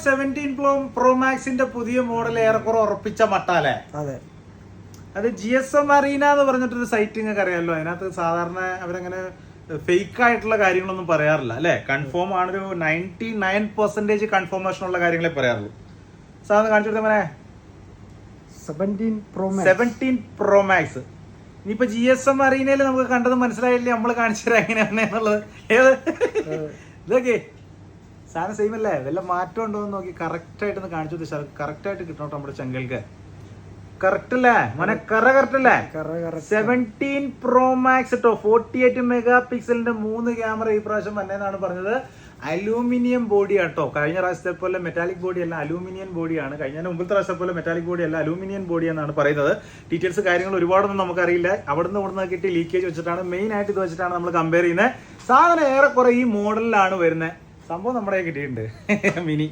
17 Pro Maxന്റെ പുതിയ model ഏറെക്കുറെ ഉറപ്പിച്ച മട്ടാലേ. അതെ, അത് GSM Arena എന്ന് പറഞ്ഞിട്ടൊരു സൈറ്റ് നിങ്ങൾക്ക് അറിയാമല്ലോ. അതിനകത്ത് സാധാരണ അവരങ്ങനെ ഫേക്ക് ആയിട്ടുള്ള കാര്യങ്ങളൊന്നും പറയാറില്ല അല്ലെ. കൺഫേം ആണൊരു 99% കൺഫർമേഷൻ ഉള്ള കാര്യങ്ങളെ പറയാറുള്ളൂ. സാധാരണ കാണിച്ചു കൊടുത്തേ 17 Pro Max. ഇനിയിപ്പോ GSM Arena'യിൽ നമുക്ക് കണ്ടത് മനസ്സിലായില്ലേ, നമ്മള് കാണിച്ചു തരാം എങ്ങനെയാണെന്നുള്ളത്. ഏത് ഇതൊക്കെ സാധനം സെയിം അല്ലേ, വല്ല മാറ്റം ഉണ്ടോ എന്ന് നോക്കി കറക്റ്റ് ആയിട്ടൊന്ന് കാണിച്ചു കൊടുത്താൽ കറക്റ്റ് ആയിട്ട് കിട്ടണം നമ്മുടെ ചെങ്കൽക്ക്. കറക്റ്റ് അല്ലേ മോനെ, കറക്റ്റ് അല്ലേ? 17 Pro Max കേട്ടോ, 48 MP 3 ക്യാമറ ഈ പ്രാവശ്യം വന്നേന്നാണ് പറഞ്ഞത്. അലൂമിനിയം ബോഡി ആട്ടോ, കഴിഞ്ഞ പ്രാവശ്യത്തെ പോലെ മെറ്റാലിക് ബോഡി അല്ല, അലൂമിനിയം ബോഡിയാണ്. കഴിഞ്ഞ മുമ്പത്തെ പ്രാവശ്യത്തെ പോലെ മെറ്റാലിക് ബോഡി അല്ല, അലൂമിനിയം ബോഡി എന്നാണ് പറയുന്നത്. ഡീറ്റെയിൽസ് കാര്യങ്ങൾ ഒരുപാടൊന്നും നമുക്കറിയില്ല. ഇവിടുന്ന് കിട്ടി ലീക്കേജ് വെച്ചിട്ടാണ്, മെയിൻ ആയിട്ട് ഇത് വെച്ചിട്ടാണ് നമ്മൾ കമ്പയർ ചെയ്യുന്നത്. സാധനം ഏറെക്കുറെ ഈ മോഡലിലാണ് വരുന്നത്. സംഭവം നമ്മുടെ കിട്ടിയിട്ടുണ്ട് മിനി.